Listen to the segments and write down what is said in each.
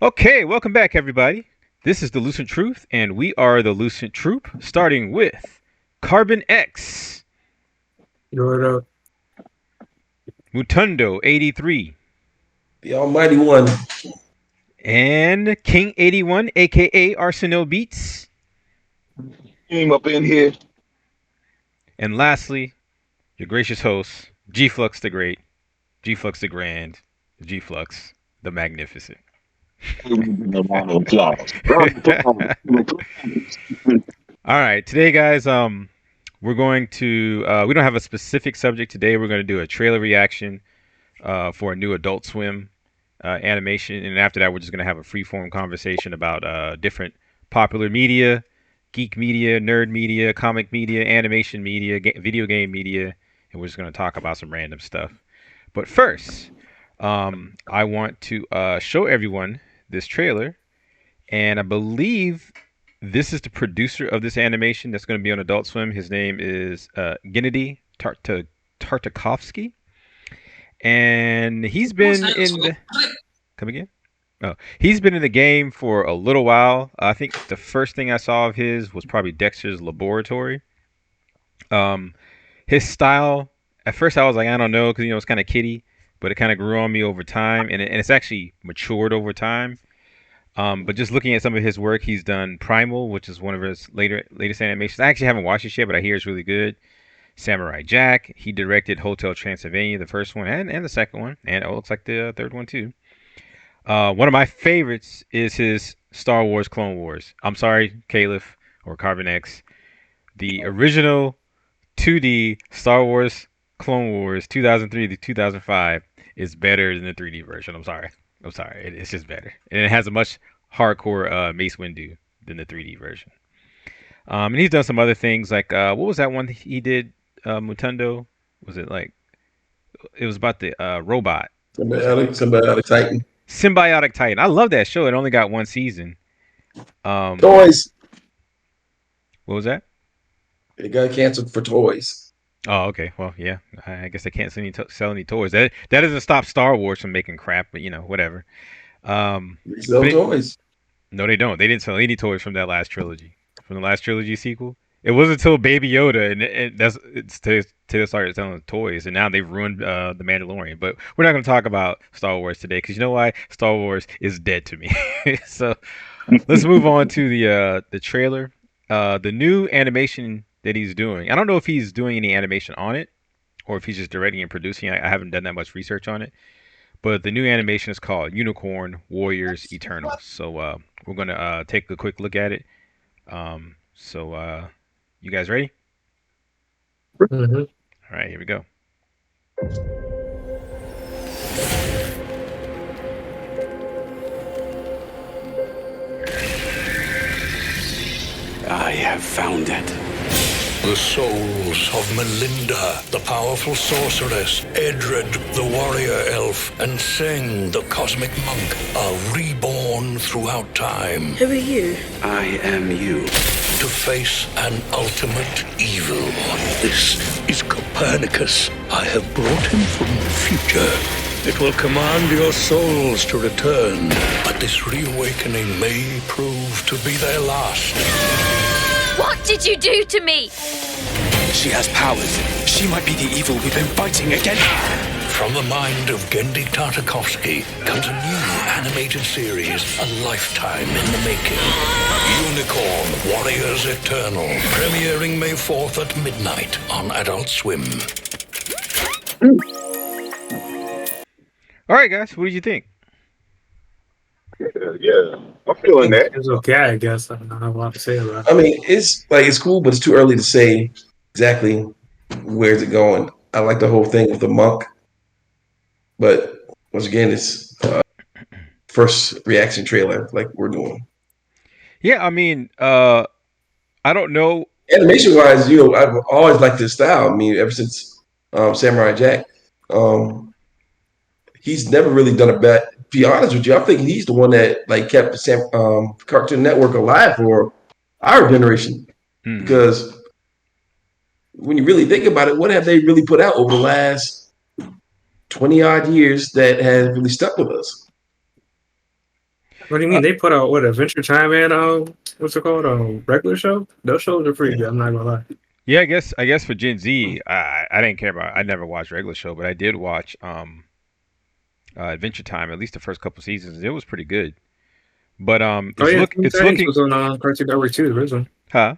Okay, welcome back, everybody. This is the Lucent Troupe, and we are the Lucent Troupe, starting with Carbon X, Your Muntundo 83, The Almighty One. and King 81, a.k.a. R-sin-ill Beats, Came up in here. and lastly, your gracious host, G-flux The Great, G-flux The Grand, G-flux The Magnificent. All right, today, guys, we're going to we don't have a specific subject today. We're going to do a trailer reaction for a new Adult Swim animation, and after that, we're just going to have a freeform conversation about different popular media, geek media, nerd media, comic media, animation media, video game media, and we're just going to talk about some random stuff. But first, I want to show everyone this trailer, and I believe this is the producer of this animation that's going to be on Adult Swim. His name is Gennady Tartakovsky, and he's been in the come again. Oh, he's been in the game for a little while. I think the first thing I saw of his was probably Dexter's Laboratory. His style, at first I was like, I don't know, because it's kind of kiddie, but it kind of grew on me over time, and it's actually matured over time. But just looking at some of his work, he's done Primal, which is one of his latest animations. I actually haven't watched it yet, but I hear it's really good. Samurai Jack. He directed Hotel Transylvania, the first one, and the second one, and it looks like the third one too. One of my favorites is his Star Wars Clone Wars. I'm sorry, Caliph or Carbon X. The original 2D Star Wars Clone Wars 2003 to 2005 is better than the 3D version. I'm sorry. It's just better. And it has a much hardcore Mace Windu than the 3D version. And he's done some other things like, what was that one he did, Muntundo? Was it like, it was about the robot. Symbiotic Titan. Symbiotic Titan. I love that show. It only got one season. Toys. What was that? It got canceled for toys. Oh, okay. Well, yeah. I guess they can't sell any toys. That doesn't stop Star Wars from making crap, but whatever. They sell toys. No, they don't. They didn't sell any toys from that last trilogy. From the last trilogy sequel. It wasn't until Baby Yoda and it's to start selling toys, and now they've ruined the Mandalorian. But we're not going to talk about Star Wars today because you know why? Star Wars is dead to me. So let's move on to the trailer. The new animation that he's doing. I don't know if he's doing any animation on it or if he's just directing and producing. I haven't done that much research on it. But the new animation is called Unicorn Warriors Eternal. So we're going to take a quick look at it. You guys ready? Mm-hmm. All right, here we go. I have found it. The souls of Melinda, the powerful sorceress, Edred, the warrior elf, and Seng, the cosmic monk, are reborn throughout time. Who are you? I am you. To face an ultimate evil. This is Copernicus. I have brought him from the future. It will command your souls to return, but this reawakening may prove to be their last. What did you do to me? She has powers. She might be the evil we've been fighting against. From the mind of Gennady Tartakovsky comes a new animated series, a lifetime in the making. Unicorn Warriors Eternal, premiering May 4th at midnight on Adult Swim. All right, guys, what did you think? Yeah, I'm feeling that. It's okay, I guess. I don't have a lot to say about it. I mean, it's cool, but it's too early to say exactly where's it going. I like the whole thing with the monk, but once again, it's first reaction trailer like we're doing. Yeah, I mean, I don't know. Animation wise, I've always liked his style. I mean, ever since Samurai Jack, he's never really done a bad. To be honest with you, I'm thinking he's the one that like kept the Cartoon Network alive for our generation. Because when you really think about it, what have they really put out over the last 20 odd years that has really stuck with us? What do you Uh, mean? They put out what Adventure Time and what's it called? Regular show. Those shows are pretty good. I'm not gonna lie. yeah, I guess for Gen Z, I didn't care about. I never watched regular show, but I did watch Adventure Time. At least the first couple seasons, it was pretty good. But Oh yeah, Teen it's Titans looking, was on Cartoon Network too. The original. huh?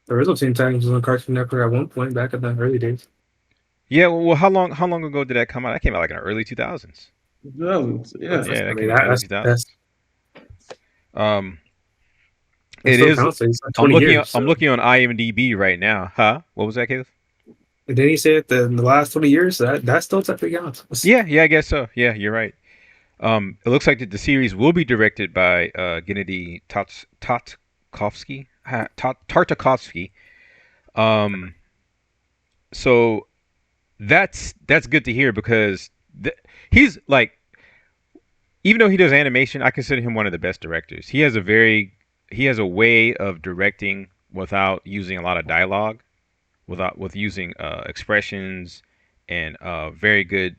The original Teen Titans was on Cartoon Network at one point back in the early days. Yeah. Well, how long ago did that come out? That came out like in the early 2000s. Yeah. Yeah, I that mean came out in the early that's 2000s. Um, that it still is. counts. It's like 20 years. I'm So. looking on IMDb right now. Huh? What was that, Caleb? And then he said that in the last 20 years, that still technically counts. Yeah, I guess so. Yeah, you're right. It looks like that the series will be directed by Gennady Tartakovsky. Um, so that's good to hear because he's like, even though he does animation, I consider him one of the best directors. He has a way of directing without using a lot of dialogue, with using expressions and very good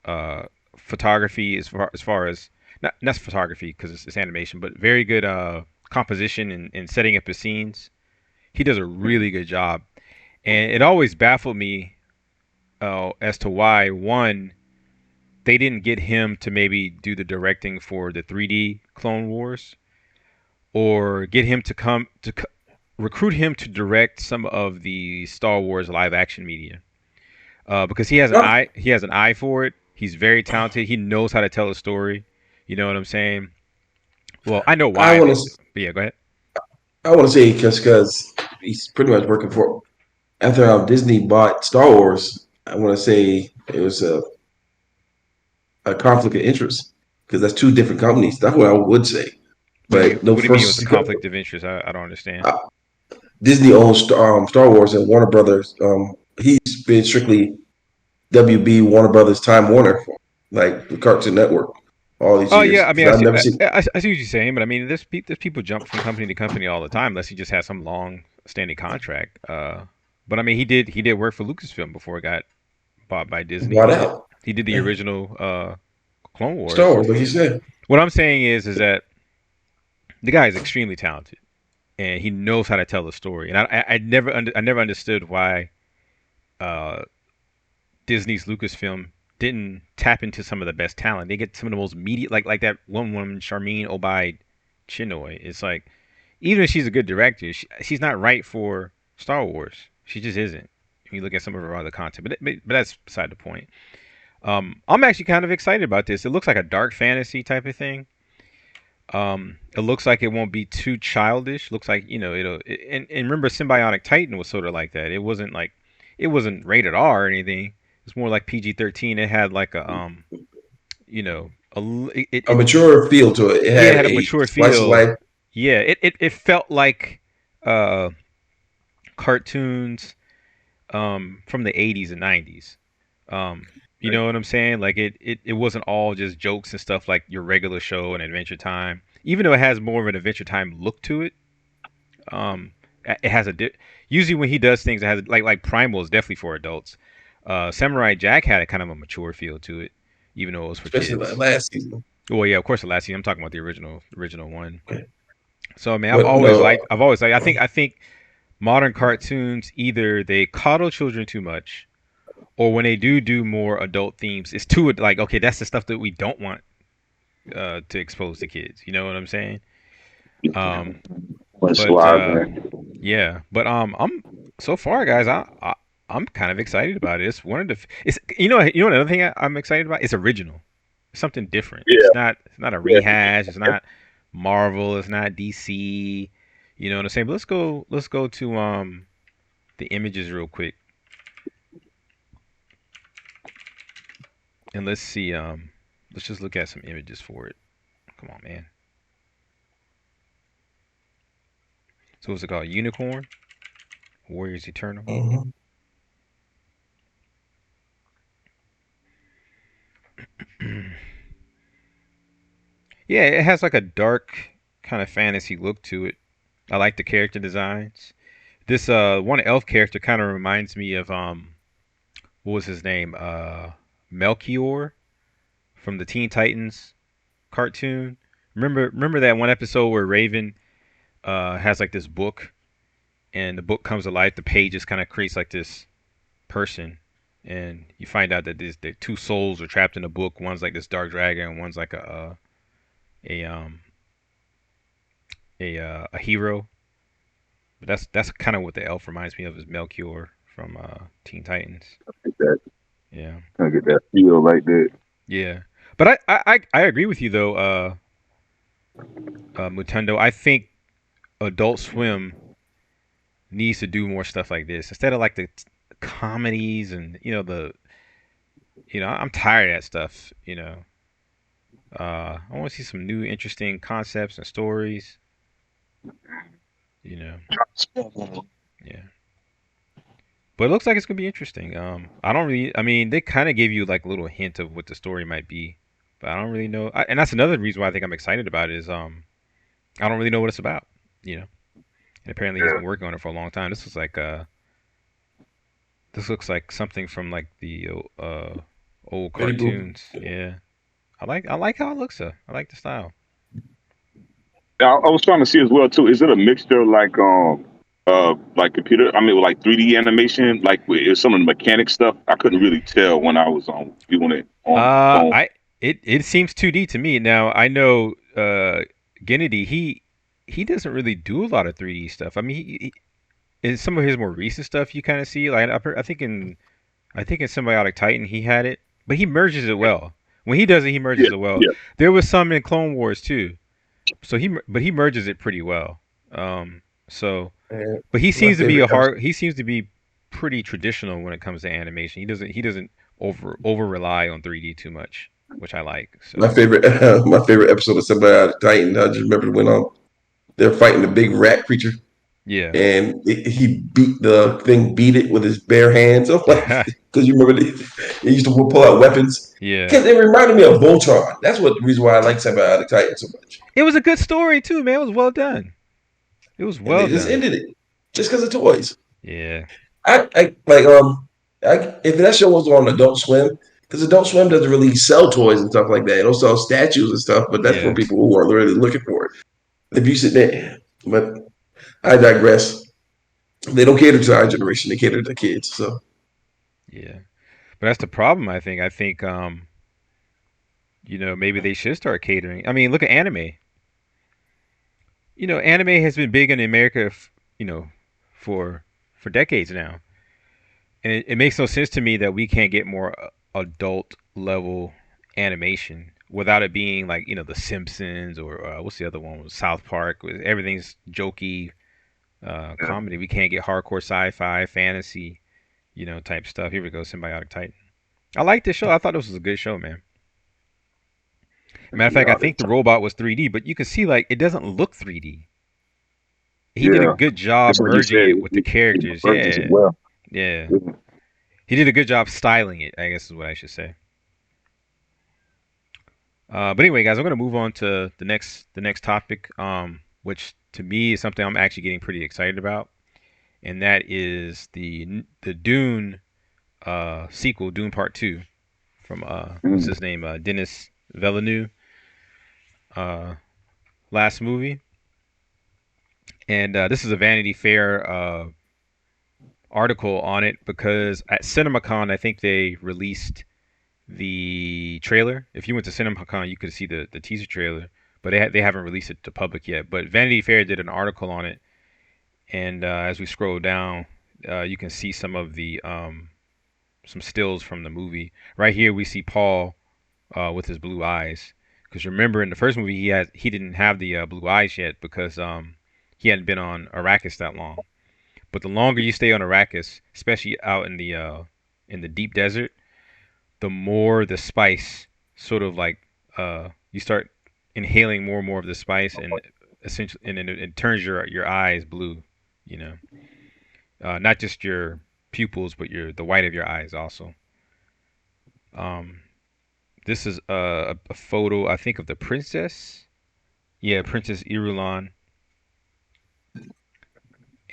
uh, photography as far as not photography because it's animation, but very good composition and setting up his scenes. He does a really good job, and it always baffled me as to why one they didn't get him to maybe do the directing for the 3D Clone Wars, or get him to recruit him to direct some of the Star Wars live action media. Because he has an eye. He has an eye for it. He's very talented. He knows how to tell a story. You know what I'm saying? Well, I know why. I want to. But yeah, go ahead. I want to say because he's pretty much working for after Disney bought Star Wars. I want to say it was a conflict of interest because that's two different companies. That's what I would say. But no What do you mean it was first a conflict of interest? I don't understand. Disney owns Star Wars and Warner Brothers. He's been strictly WB Warner Brothers Time Warner, like the Cartoon Network, all these Oh years. yeah, I mean, I've never seen. I see what you're saying, but I mean, there's people jump from company to company all the time, unless he just has some long standing contract. But I mean, he did work for Lucasfilm before it got bought by Disney. Bought out. He did the Yeah. original Clone Star Wars. Wars, like you said. What I'm saying is that the guy is extremely talented, and he knows how to tell a story. And I never understood why uh, Disney's Lucasfilm didn't tap into some of the best talent. They get some of the most media, like that one woman, Charmine Obaid Chinoy. It's like, even if she's a good director, she's not right for Star Wars. She just isn't. If you look at some of her other content, but that's beside the point. I'm actually kind of excited about this. It looks like a dark fantasy type of thing. It looks like it won't be too childish. Looks like, and remember, Symbiotic Titan was sort of like that. It wasn't rated R or anything. It's more like PG-13. It had like a you know, A mature feel to it. It yeah, it had had a a mature slice of feel. life. Yeah, it felt like uh cartoons from the 80s and 90s. You know what I'm saying? Like it wasn't all just jokes and stuff like your regular show and Adventure Time. Even though it has more of an Adventure Time look to it, it has usually when he does things, it has like Primal is definitely for adults. Samurai Jack had a kind of a mature feel to it, even though it was for Especially kids. the last season. Well, yeah, of course the last season. I'm talking about the original one. So I mean, But no, I've always liked. I think modern cartoons either they coddle children too much, or when they do more adult themes, it's too like, okay, that's the stuff that we don't want to expose to kids. You know what I'm saying? Um, What's but yeah, but I'm so far, guys. I'm kind of excited about it. It's one of the it's another thing I'm excited about. It's original. It's something different. Yeah. It's not a rehash. It's not Marvel. It's not DC. You know what I'm saying? But let's go to the images real quick, and let's see. Let's just look at some images for it. Come on, man. So what's it called? Unicorn? Warriors Eternal? mhm. Yeah, it has like a dark kind of fantasy look to it. I like the character designs. This one elf character kind of reminds me of what was his name? Melchior from the Teen Titans cartoon. Remember that one episode where Raven has like this book, and the book comes to life. The pages kind of creates like this person, and you find out that the two souls are trapped in a book. One's like this dark dragon, and one's like a um a hero. But that's kind of what the elf reminds me of, is Melchior from Teen Titans. Like that. Yeah, Kind of get that feel like that. yeah. But I agree with you though, Mutundo. I think Adult Swim needs to do more stuff like this instead of like the comedies and I'm tired of that stuff. I want to see some new interesting concepts and stories. You know, yeah. But it looks like it's gonna be interesting. I don't really. I mean, they kind of gave you like a little hint of what the story might be, but I don't really know. And that's another reason why I think I'm excited about it is I don't really know what it's about. You know, and apparently he's been working on it for a long time. This looks like something from like the old Betty Boop. cartoons. Yeah, I like how it looks. I like the style. I was trying to see as well too. Is it a mixture like computer? I mean, with like 3D animation, like with some of the mechanic stuff. I couldn't really tell when I was viewing it on. It seems 2D to me. Now I know Gennady, he doesn't really do a lot of 3D stuff. I mean, in some of his more recent stuff, you kind of see like I think in Symbiotic Titan he had it, but he merges it well. When he does it, he merges it well. Yeah. There was some in Clone Wars too, so he merges it pretty well. But he seems to be he seems to be pretty traditional when it comes to animation. He doesn't over rely on 3D too much, which I like. So. My favorite episode of Symbiotic Titan. I just remember when they're fighting the big rat creature. Yeah. And he beat it with his bare hands. Because you remember he used to pull out weapons. Yeah. Because it reminded me of Voltron. That's the reason why I like Symbiotic Titan so much. It was a good story too, man. It was well done. It was well done. They just ended it just because of toys. Yeah. If that show was on Adult Swim, because Adult Swim doesn't really sell toys and stuff like that. It don't sell statues and stuff, but that's for people who are really looking for it. If you sit there, but I digress. They don't cater to our generation; they cater to kids. So, yeah, but that's the problem. I think maybe they should start catering. I mean, look at anime. Anime has been big in America, for decades now, and it makes no sense to me that we can't get more adult level animation without it being like The Simpsons or what's the other one? South Park. Everything's jokey. Comedy. We can't get hardcore sci-fi, fantasy, type stuff. Here we go, Symbiotic Titan. I like this show. I thought this was a good show, man. Matter of fact, I think the robot was 3D, but you can see like it doesn't look 3D. He did a good job merging it with the characters. Yeah. He did a good job styling it, I guess is what I should say. But anyway, guys, I'm gonna move on to the next topic, which to me is something I'm actually getting pretty excited about, and that is the Dune sequel, Dune Part 2, from what's his name, Denis Villeneuve, last movie, and this is a Vanity Fair article on it because at CinemaCon I think they released the trailer. If you went to CinemaCon, you could see the teaser trailer. But they haven't released it to public yet. But Vanity Fair did an article on it, and as we scroll down, you can see some of the some stills from the movie. Right here, we see Paul with his blue eyes. Because remember, in the first movie, he didn't have the blue eyes yet because he hadn't been on Arrakis that long. But the longer you stay on Arrakis, especially out in the deep desert, the more the spice sort of like you start inhaling more and more of the spice, and essentially, and it turns your eyes blue. Not just your pupils, but the white of your eyes also. This is a photo, I think, of the princess. Yeah, Princess Irulan.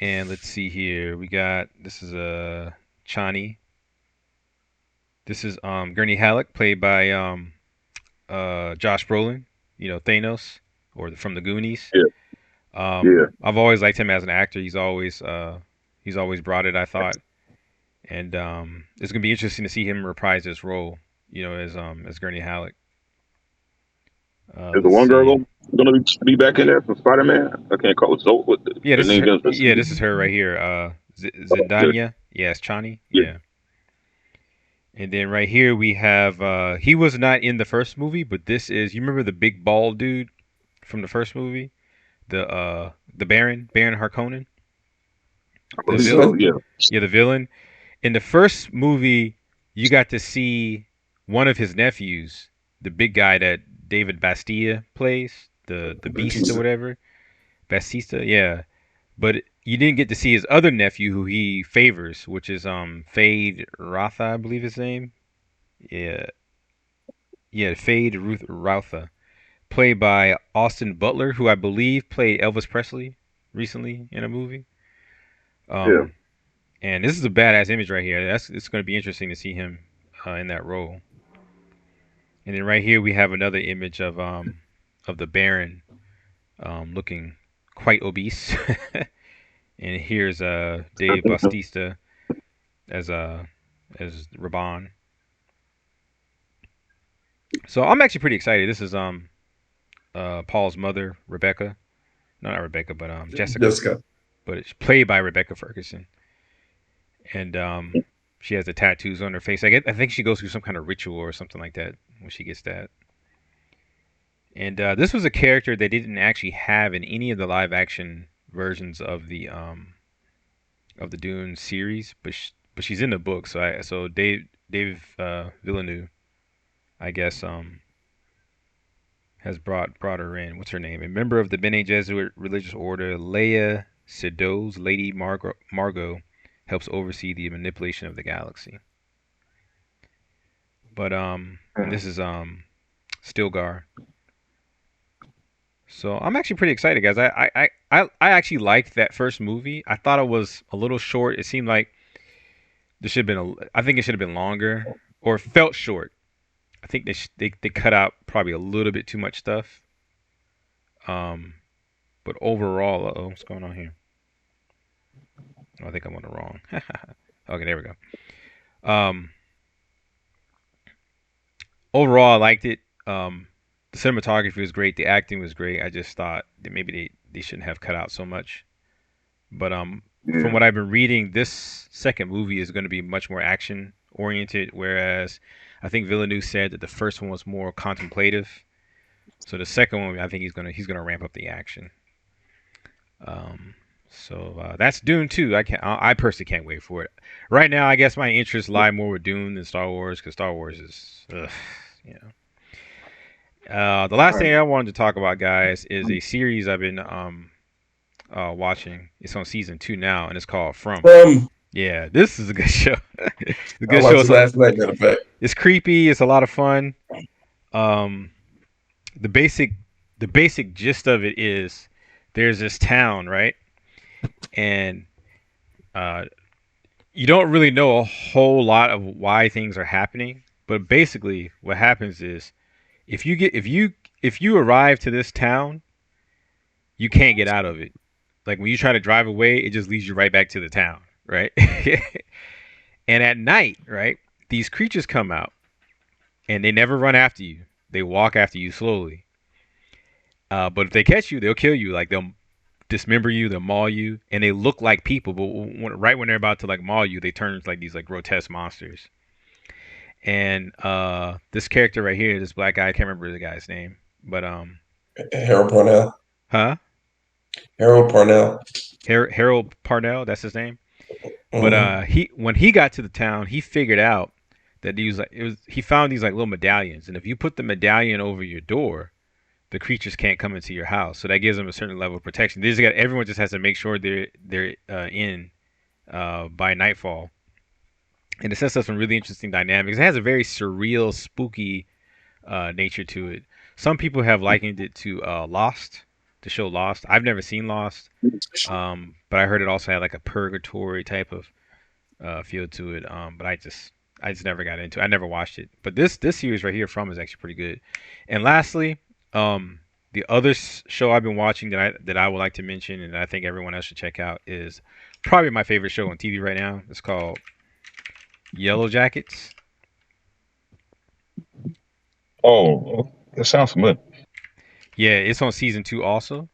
And let's see here. This is Chani. This is Gurney Halleck, played by Josh Brolin. Thanos from the Goonies. Yeah. Yeah. I've always liked him as an actor. He's always brought it, I thought, and it's gonna be interesting to see him reprise this role, as Gurney Halleck. Is the Let's one girl see. gonna be back in there for Spider-Man? I can't call it Zoe. What Yeah, the this is name her. is? Yeah, this is her right here. Zendaya. Yeah, it's Chani. Yeah. Yeah. And then right here we have he was not in the first movie, but this is, you remember the big bald dude from the first movie? The Baron Harkonnen? I The believe villain? so. Yeah. Yeah, the villain. In the first movie, you got to see one of his nephews, the big guy that David Bastilla plays, the Beast or whatever. Bastista, yeah. But you didn't get to see his other nephew who he favors, which is Fade Rotha, I believe his name. Yeah. Yeah, Fade Ruth Rotha, played by Austin Butler, who I believe played Elvis Presley recently in a movie. Yeah. And this is a badass image right here. It's going to be interesting to see him in that role. And then right here we have another image of the Baron looking quite obese. And here's Dave Bautista as Raban. So I'm actually pretty excited. This is Paul's mother, Rebecca. No, not Rebecca, but Jessica. But it's played by Rebecca Ferguson. And she has the tattoos on her face. I think she goes through some kind of ritual or something like that when she gets that. And this was a character they didn't actually have in any of the live action versions of the Dune series, but she's in the book. So Dave Villeneuve, I guess, has brought her in. What's her name? A member of the Bene Gesserit religious order, Leia Sedo's Lady Margot helps oversee the manipulation of the galaxy. But and this is Stilgar. So I'm actually pretty excited, guys. I actually liked that first movie. I thought it was a little short. It seemed like there should have been I think it should have been longer, or felt short. I think they cut out probably a little bit too much stuff. But overall, what's going on here? Oh, I think I'm on the wrong. Okay, there we go. Overall, I liked it. The cinematography was great. The acting was great. I just thought that maybe they shouldn't have cut out so much. But from what I've been reading, this second movie is going to be much more action oriented, whereas I think Villeneuve said that the first one was more contemplative. So the second one, I think he's gonna ramp up the action. So that's Dune 2. I personally can't wait for it. Right now, I guess my interests lie more with Dune than Star Wars, because Star Wars is, the last thing I wanted to talk about, guys, is a series I've been watching. It's on season 2 now, and it's called From. Yeah, this is a good show. It's a good show. Last night, matter of fact. It's creepy. It's a lot of fun. The basic gist of it is there's this town, right? And you don't really know a whole lot of why things are happening, but basically what happens is if you arrive to this town, you can't get out of it. Like when you try to drive away, it just leads you right back to the town, right? And at night, right, these creatures come out and they never run after you. They walk after you slowly. But if they catch you, they'll kill you. Like they'll dismember you, they'll maul you, and they look like people. But right when they're about to like maul you, they turn into like these like grotesque monsters. And this character right here, this black guy, I can't remember the guy's name, but Harold Parnell. Huh? Harold Parnell. Harold Parnell, that's his name. Mm-hmm. But when he got to the town, he figured out that he found these like little medallions, and if you put the medallion over your door, the creatures can't come into your house. So that gives them a certain level of protection. Everyone just has to make sure they're in by nightfall. And it sets up some really interesting dynamics. It has a very surreal, spooky nature to it. Some people have likened it to Lost, the show Lost. I've never seen Lost, but I heard it also had like a purgatory type of feel to it. But I just never got into it. I never watched it. But this series right here, From, is actually pretty good. And lastly, The other show I've been watching that I would like to mention, and I think everyone else should check out, is probably my favorite show on TV right now. It's called Yellowjackets. Oh, that sounds familiar. Yeah, it's on season 2 also.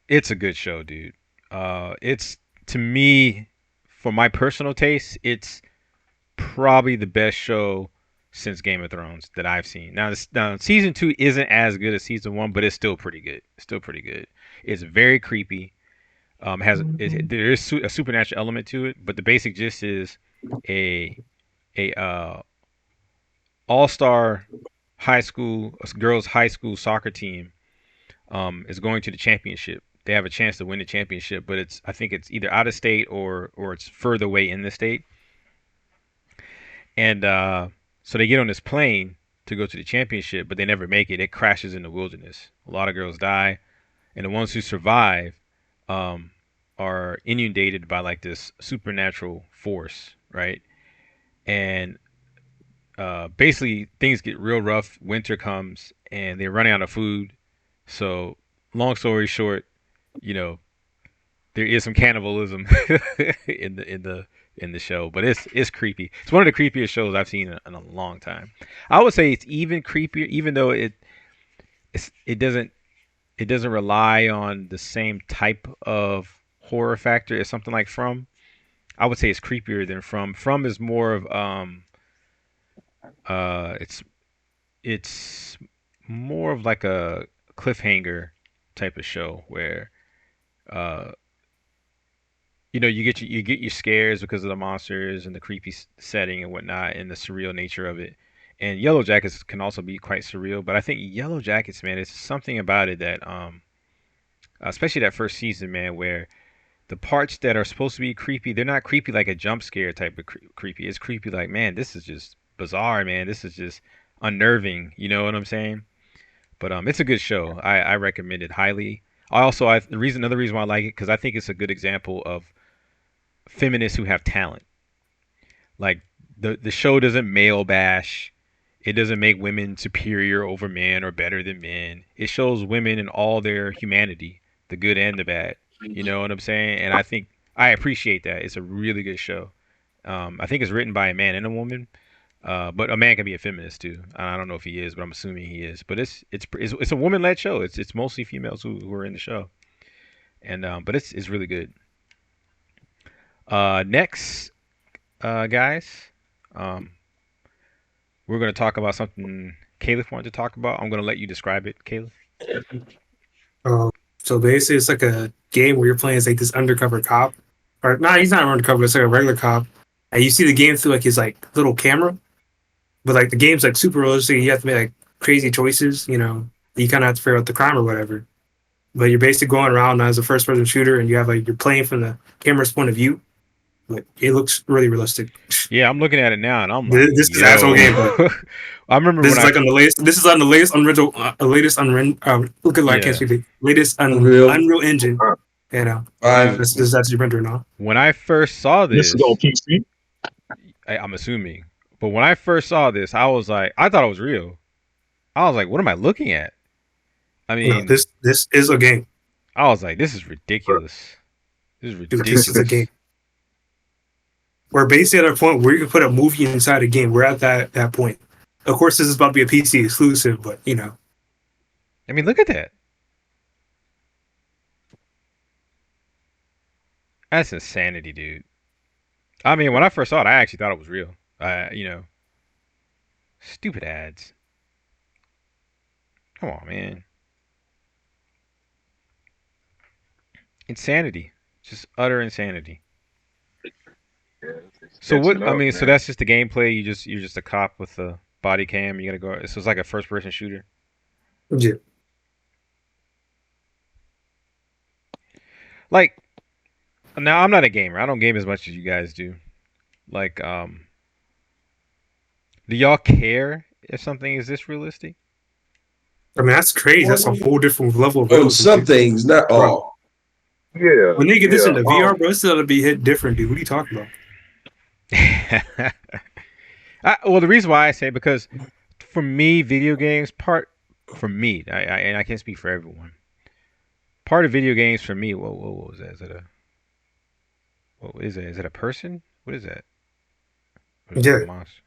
It's a good show, dude. It's, to me, for my personal taste, it's probably the best show since Game of Thrones that I've seen. Now season 2 isn't as good as season 1, but it's still pretty good. It's very creepy. There is a supernatural element to it, but the basic gist is a all-star girls high school soccer team is going to the championship. They have a chance to win the championship, but I think it's either out of state or it's further away in the state. And so they get on this plane to go to the championship, but they never make it. It crashes in the wilderness. A lot of girls die, and the ones who survive are inundated by like this supernatural force, right? And basically things get real rough. Winter comes, and they're running out of food. So, long story short, there is some cannibalism in the show, but it's creepy. It's one of the creepiest shows I've seen in a long time. I would say it's even creepier, even though it doesn't rely on the same type of horror factor as something like From. I would say it's creepier than From. From is more of it's more of like a cliffhanger type of show where you get your scares because of the monsters and the creepy setting and whatnot and the surreal nature of it. And Yellowjackets can also be quite surreal, but I think Yellowjackets, man, it's something about it that especially that first season, man, where the parts that are supposed to be creepy, they're not creepy like a jump scare type of creepy. It's creepy like, man, this is just bizarre, man. This is just unnerving. You know what I'm saying? But it's a good show. I recommend it highly. Another reason why I like it, because I think it's a good example of feminists who have talent. Like the show doesn't male bash. It doesn't make women superior over men or better than men. It shows women in all their humanity, the good and the bad. You know what I'm saying? And I think I appreciate that. It's a really good show. I think it's written by a man and a woman, but a man can be a feminist too. I don't know if he is, but I'm assuming he is. But it's a woman-led show. It's mostly females who are in the show, and but it's really good. Next, guys, we're going to talk about something Caliph wanted to talk about. I'm going to let you describe it, Caliph. So basically, it's like a game where you're playing as like this undercover cop, or no, he's not undercover. It's like a regular cop, and you see the game through like his like little camera, but like the game's like super realistic. You have to make like crazy choices. You kind of have to figure out the crime or whatever. But you're basically going around as a first-person shooter, and you're playing from the camera's point of view. Like, it looks really realistic. Yeah, I'm looking at it now, and I'm like, this is actual gameplay. I remember this is like on the latest. This is on the latest Unreal. Look at like latest Unreal Engine. This is actually rendered now. When I first saw this is on PC. I'm assuming, but when I first saw this, I was like, I thought it was real. I was like, what am I looking at? I mean, this is a game. I was like, this is ridiculous. This is a game. We're basically at a point where you can put a movie inside a game. We're at that point. Of course, this is about to be a PC exclusive, but I mean, look at that. That's insanity, dude. I mean, when I first saw it, I actually thought it was real. Stupid ads. Come on, man. Insanity. Just utter insanity. So what? I mean, so that's just the gameplay. You're just a cop with a body cam. You gotta go. So it's like a first-person shooter. Yeah. Like, now I'm not a gamer. I don't game as much as you guys do. Like, do y'all care if something is this realistic? I mean, that's crazy. That's a whole different level of realism. Some things, not all. Yeah. When they get this into VR, bro, it's gonna be hit different, dude. What are you talking about? Well, the reason why I say because for me, video games for me. And I can't speak for everyone. Part of video games for me. What was that? What is that? Is it a person? What is that? Or is it a Yeah. monster?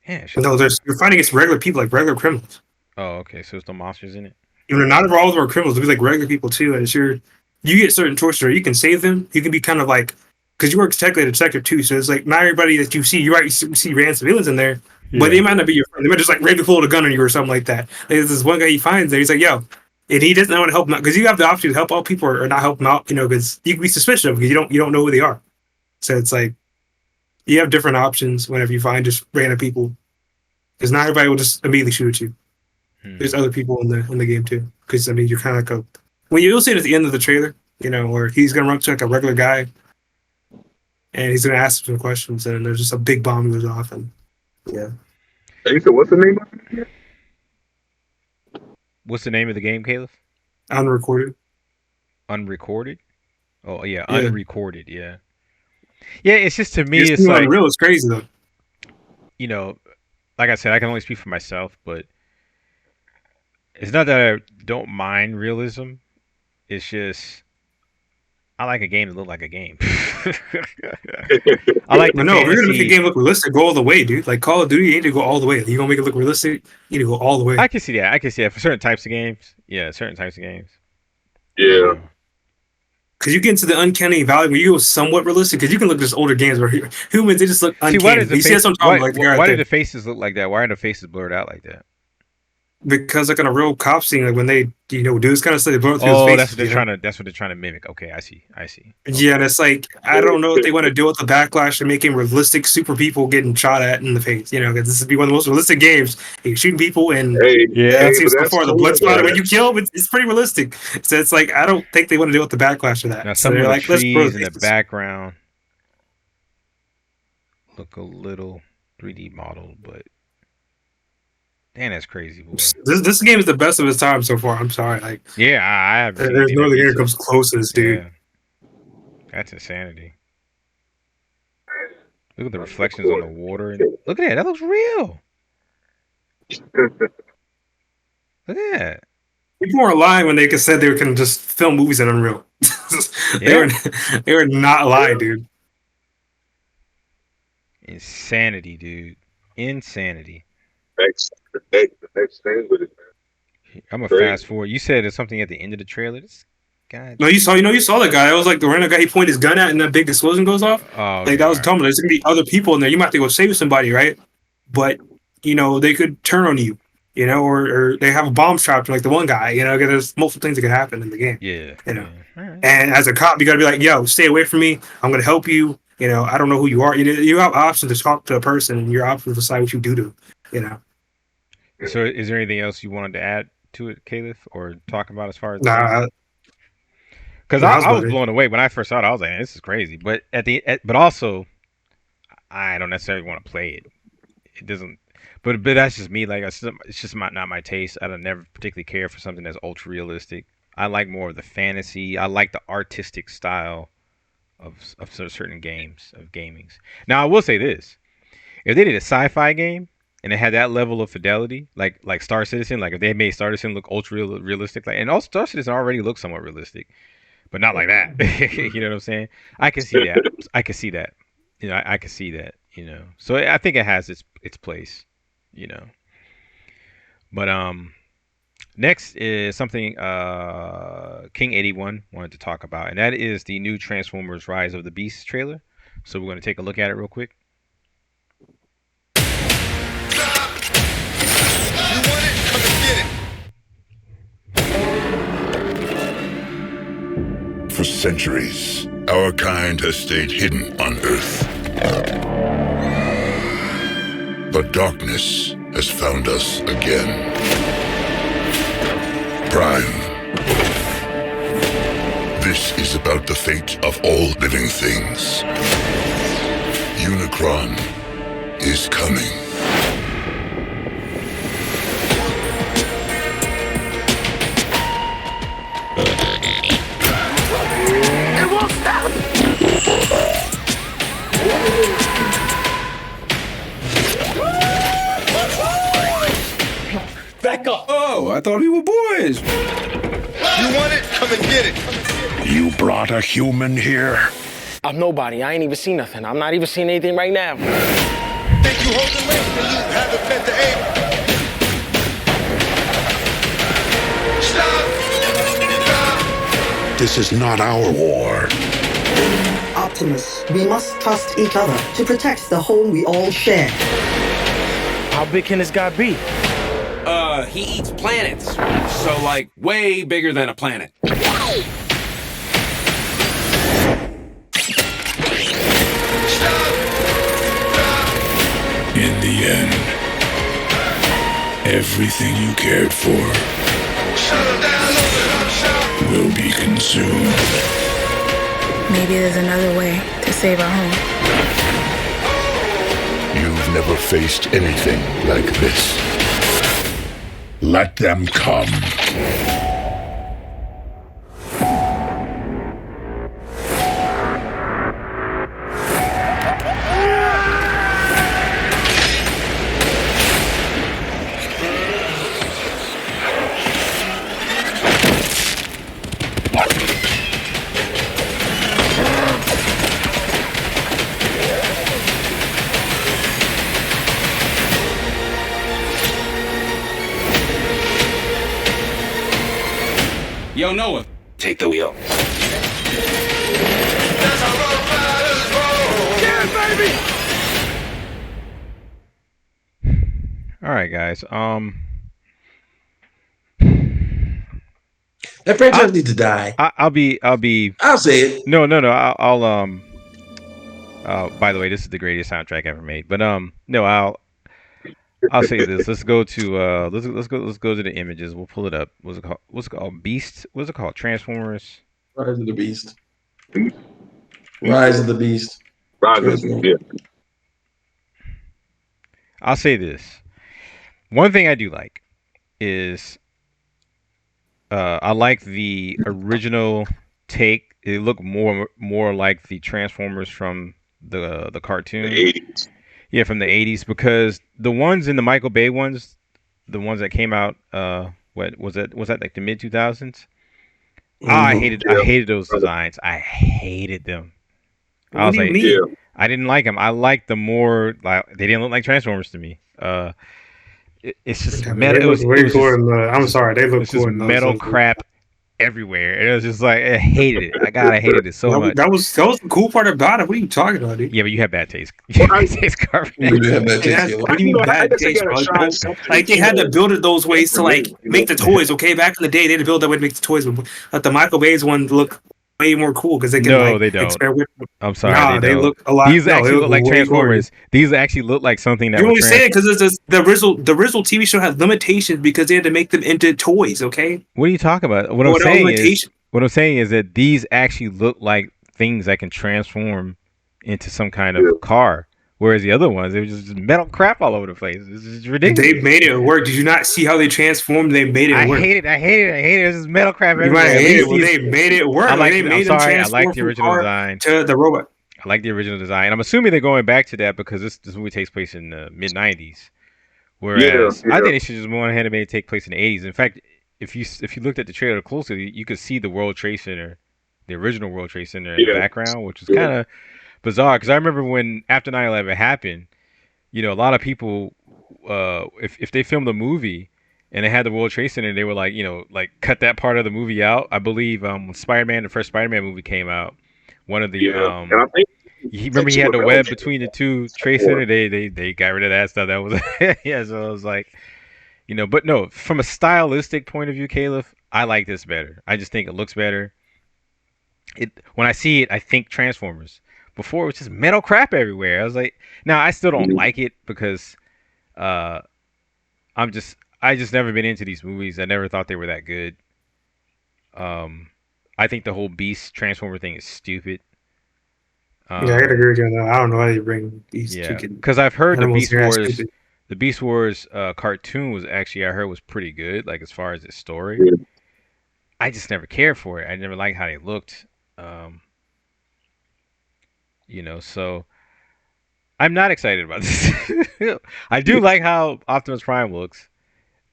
Yeah. No, you're fighting against regular people, like regular criminals. Oh, okay. So there's no monsters in it. Even though not all of them are criminals, there's like regular people too. And you get certain choices, or you can save them. You can be kind of like, because you work technically a detective too. So it's like not everybody that you see, you see random civilians in there, but they might not be your friend. They might just like randomly pull a gun on you or something like that. Like, there's this one guy he finds there. He's like, yo, and he doesn't want to help him out because you have the option to help all people or not help them out. Because you can be suspicious of them because you don't know who they are. So it's like you have different options whenever you find just random people. Because not everybody will just immediately shoot at you. There's other people in the game too. Because I mean, you're kind of like when you'll see it at the end of the trailer, where he's gonna run to like a regular guy, and he's gonna ask him some questions, and there's just a big bomb goes off, and yeah. Hey, you said what's the name of it? What's the name of the game, Caleb? Unrecorded. Unrecorded? Oh yeah, Yeah. unrecorded. Yeah. Yeah, it's just to me, it's like like real. It's crazy though. Like I said, I can only speak for myself, but it's not that I don't mind realism. It's just I like a game to look like a game. I like the No, if you're gonna make fantasy. a game look realistic, go all the way, dude. Like Call of Duty, you need to go all the way. You gonna make it look realistic, you need to go all the way. I can see that. For certain types of games. Yeah, certain types of games. Yeah. Because you get into the uncanny valley where you go somewhat realistic. Because you can look at just older games where humans, they just look uncanny. See, why does You see that's what I'm talking about, like the guy why right do there. the faces look like that? Why are the faces blurred out like that? Because like in a real cop scene, like when they do this kind of stuff, they blow through Oh, his that's faces. what they're trying to. That's what they're trying to mimic. Okay, I see. Yeah, and it's like I don't know if they want to deal with the backlash and making realistic super people getting shot at in the face. Because this would be one of the most realistic games. You're shooting people and Yeah. I've seen but so that's far the cool, blood spot man. when you kill, it's pretty realistic. So it's like I don't think they want to deal with the backlash of that. Now So some of they're the like, let's trees in the this. background look a little 3D modeled, but damn, that's crazy, boy. This game is the best of its time so far. I'm sorry, like Yeah, I haven't seen there's anything no that other game beats that it. comes close to this, dude. Yeah. That's insanity. Look at the reflections on the water. Look at that. That looks real. Look at that. People were lying when they said they can just film movies in Unreal. Yeah. They were not lying, dude. Insanity, dude. Insanity. The next thing with it. I'm gonna Crazy. fast forward. You said there's something at the end of the trailer. This guy. No, you saw that guy. I was like the random guy. He pointed his gun at, and that big explosion goes off. Oh, Like that was telling me there's gonna be other people in there. You might have to go save somebody, right? But they could turn on you, or they have a bomb strapped to like the one guy. 'Cause there's multiple things that could happen in the game. Yeah. Yeah. All right. And as a cop, you gotta be like, yo, stay away from me. I'm gonna help you. I don't know who you are. You have options to talk to a person, and your options to decide what you do to them. So, is there anything else you wanted to add to it, Caliph, or talk about as far as? Nah, Because that's I was about it. blown away when I first saw it. I was like, "This is crazy," but but also, I don't necessarily want to play it. It doesn't. But that's just me. Like it's just not my taste. I don't never particularly care for something that's ultra realistic. I like more of the fantasy. I like the artistic style of certain games of gamings. Now I will say this: if they did a sci-fi game and it had that level of fidelity, like Star Citizen, like if they made Star Citizen look ultra realistic, and all Star Citizen already looks somewhat realistic, but not like that. You know what I'm saying? I can see that. I can see that. I can see that. So I think it has its place. But next is something King 81 wanted to talk about, and that is the new Transformers: Rise of the Beasts trailer. So we're going to take a look at it real quick. For centuries, our kind has stayed hidden on Earth. But darkness has found us again. Prime. This is about the fate of all living things. Unicron is coming. It won't stop! Whoa, I thought we were boys. You want it? Come and get it. You brought a human here? I'm nobody. I ain't even seen nothing. I'm not even seeing anything right now. Think you hold the weight and you haven't met the aim. Stop! This is not our war. Optimus, we must trust each other to protect the home we all share. How big can this guy be? He eats planets. So, like, way bigger than a planet. In the end, everything you cared for will be consumed. Maybe there's another way to save our home. You've never faced anything like this. Let them come. Yo, Noah, take the wheel. All right, guys. That franchise needs to die. I'll say it. No. By the way, this is the greatest soundtrack ever made. But no, I'll say this. Let's go to let's go to the images. We'll pull it up. What's it called? Beast. What's it called? Transformers. Rise of the Beast. Rise of the Beast. Rise of the Beast. I'll say this. One thing I do like is I like the original take. It looked more like the Transformers from the cartoon. The 80s. Yeah, from the 80s, because the ones in the Michael Bay ones, the ones that came out, what was that like the mid 2000s? Oh, I hated those designs. I hated them. I was like, I didn't like them. I liked the more, like, they didn't look like Transformers to me. It's just metal. I'm sorry, they look cool. Metal crap everywhere. It was just like, I hated it. I hated it so much. That was the cool part about it. What are you talking about, dude? Yeah, but you have bad taste. You have bad taste, Carver. What do you mean bad taste, bro? Like, they had to build it those ways to, like, make the toys, okay? Back in the day, they had to build that way to make the toys. But the Michael Bay's one look way more cool because they can, they don't. I'm sorry. Nah, they look a lot. These actually look like Transformers. These actually look like something that. You only say it because the original TV show has limitations because they had to make them into toys. Okay. What are you talking about? What I'm saying is that these actually look like things that can transform into some kind of car. Whereas the other ones, they were just metal crap all over the place. This is ridiculous. They made it work. Did you not see how they transformed? They made it work. I hate it. It's just metal crap You everywhere. might hate it. Well, they made it work. I'm sorry. I like like the original design. To the robot. I like the original design. I'm assuming they're going back to that because this movie takes place in the mid 90s. Whereas I think they should just go ahead and make it take place in the 80s. In fact, if you looked at the trailer closely, you could see the World Trade Center, the original World Trade Center in the background, which was kind of bizarre. Because I remember when after 9/11 happened, you know, a lot of people, if they filmed a movie and they had the World Trade Center, they were like, you know, like cut that part of the movie out. I believe when the first Spider-Man movie came out, one of the and I think remember he had the web between the two Trade Center. They got rid of that stuff. That was yeah. So I was like, you know, but no, from a stylistic point of view, Caleb, I like this better. I just think it looks better. When I see it, I think Transformers. Before it was just metal crap everywhere. I was like, now I still don't like it because I just never been into these movies. I never thought they were that good. I think the whole Beast Transformer thing is stupid. Yeah, I gotta agree with you on that. I don't know why you bring these two. Because I've heard the Beast Wars cartoon was actually, I heard, was pretty good, like as far as its story. Yeah. I just never cared for it. I never liked how they looked. You know, so I'm not excited about this. I do like how Optimus Prime looks.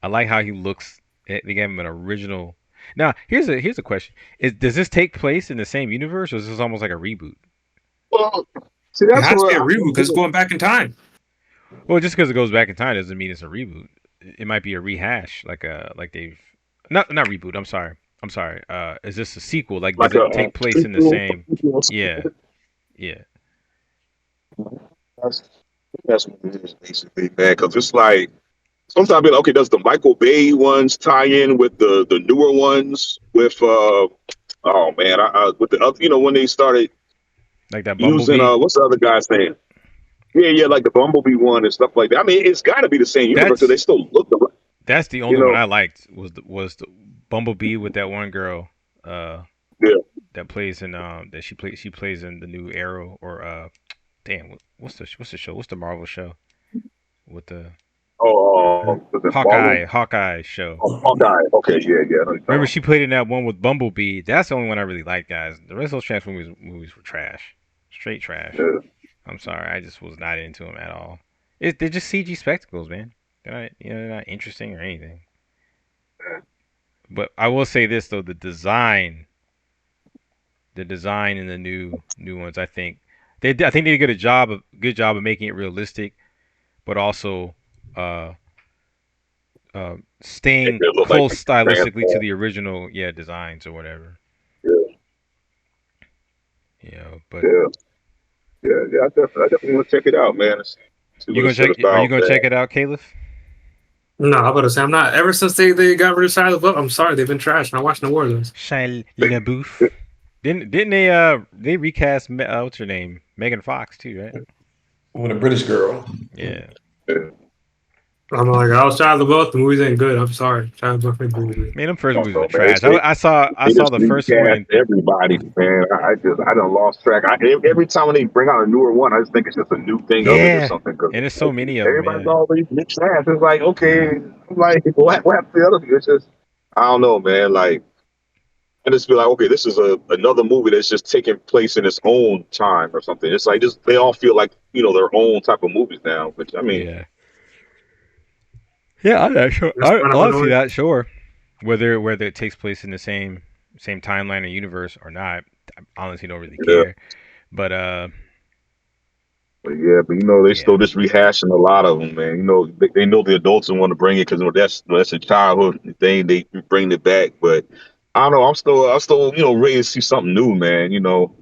I like how he looks. They gave him an original. Now, here's a question: does this take place in the same universe, or is this almost like a reboot? Well, see, It that's has to be what a reboot because it's going back in time. Well, just because it goes back in time doesn't mean it's a reboot. It might be a rehash, like they've not reboot. I'm sorry. Is this a sequel? Like, does like it take place in the same? Yeah, yeah. That's what it is basically, man. Because it's like sometimes, okay, does the Michael Bay ones tie in with the newer ones? With oh man, with the other, when they started Like that using Bumblebee. what's the other guy's name? Yeah, like the Bumblebee one and stuff like that. I mean, it's got to be the same universe because they still look alike. That's the only one I liked was the Bumblebee with that one girl. Yeah. That plays in that she plays in the new Arrow or damn, what's the show? What's the Marvel show with the Hawkeye show? Oh, Hawkeye. Okay, yeah. Remember she played in that one with Bumblebee. That's the only one I really liked, guys. The rest of those Transformers movies were trash, straight trash. Yeah. I'm sorry, I just was not into them at all. They're just CG spectacles, man. They're not interesting or anything. But I will say this though, the design in the new ones, I think they did a good job of making it realistic, but also staying close stylistically to the original designs or whatever. But I definitely want to check it out, man. Are you gonna check it out, Caliph? No, I'm about to say I'm not. Ever since they got rid of Shia LaBeouf, I'm sorry, they've been trash. I'm not watching the War of those. Shia LaBeouf. Didn't they recast what's her name? Megan Fox too, right? With a British girl. Yeah. I'm like, I was Shia LaBeouf. The movies ain't good. I'm sorry. Shia LaBeouf ain't good. Man, them first movies were trash. I saw the first one. Everybody, man, I done lost track. Every time when they bring out a newer one, I just think it's just a new thing or something. And there's so many of them. Everybody's always trash. It's like, okay, like what happened to the other people? It's just, I don't know, man. Like, I just feel like, okay, this is another movie that's just taking place in its own time or something. It's like they all feel like their own type of movies now. Which I mean, I'm not sure. I'll see that, sure. Whether it takes place in the same timeline or universe or not, I honestly don't really care. But they still just rehashing a lot of them, man. They know the adults don't want to bring it because that's a childhood thing. They bring it back, but I don't know. I'm still ready to see something new, man.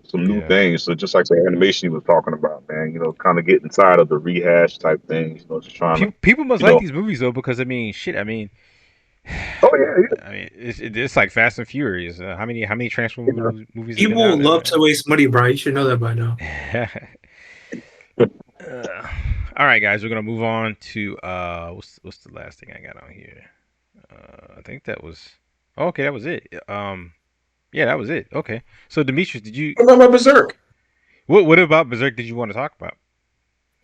Some new things. So just like the animation you was talking about, man. Kind of getting tired of the rehash type things. Just trying people must like these movies though, because I mean, oh yeah. I mean, it's like Fast and Furious. How many Transformers movies? People love to waste money, Brian. You should know that by now. All right, guys, we're gonna move on to what's the last thing I got on here? I think that was that was it. That was it. Okay, so Demetrius, did you? What about Berserk? What about Berserk did you want to talk about?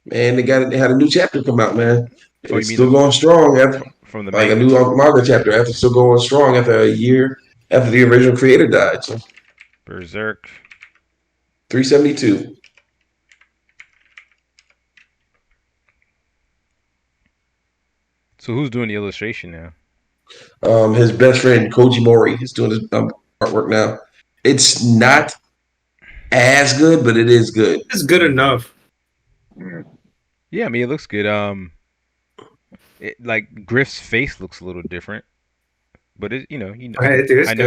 Man, they had a new chapter come out, man. It's still mean going strong from the a new manga chapter after still going strong after a year after the original creator died. So. Berserk 372. So who's doing the illustration now? His best friend Koji Mori is doing his artwork now. It's not as good, but it is good. It's good enough. Yeah, I mean it looks good. Like Griff's face looks a little different, but it's good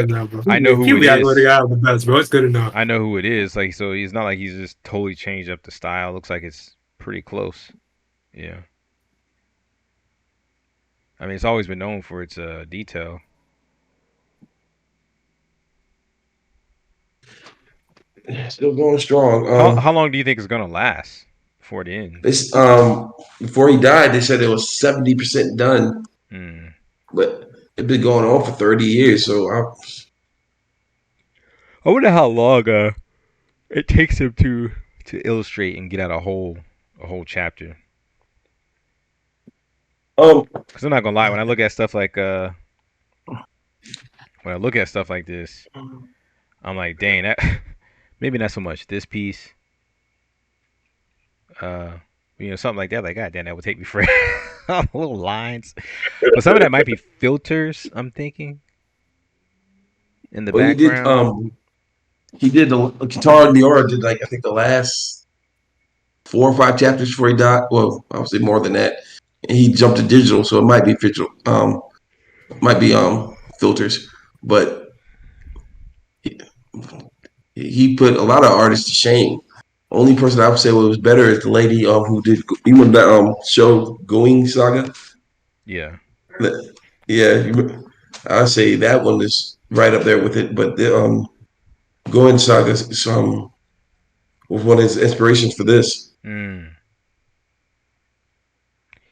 now, bro. I know who it is. The best, bro. It's good enough. I know who it is. Like, so he's not like he's just totally changed up the style. Looks like it's pretty close. Yeah. I mean, it's always been known for its detail. Still going strong. How long do you think it's gonna last before it ends? This before he died, they said it was 70% done, but it's been going on for 30 years. So I wonder how long it takes him to illustrate and get out a whole chapter. Because I'm not gonna lie, when I look at stuff like this, I'm like, dang, that maybe not so much this piece. Something like that. Like, God damn, that would take me forever. Little lines. But some of that might be filters, I'm thinking. In the Well, background. He did the Guitar in the Aura. Did like I think the last 4 or 5 chapters before he died. Well, I would say more than that. And he jumped to digital, so it might be digital. Might be filters, but he put a lot of artists to shame. Only person I would say was better is the lady who did you remember that show Going Saga? Yeah. Yeah, I say that one is right up there with it. But the Going Saga is, was one of his inspirations for this. Mm.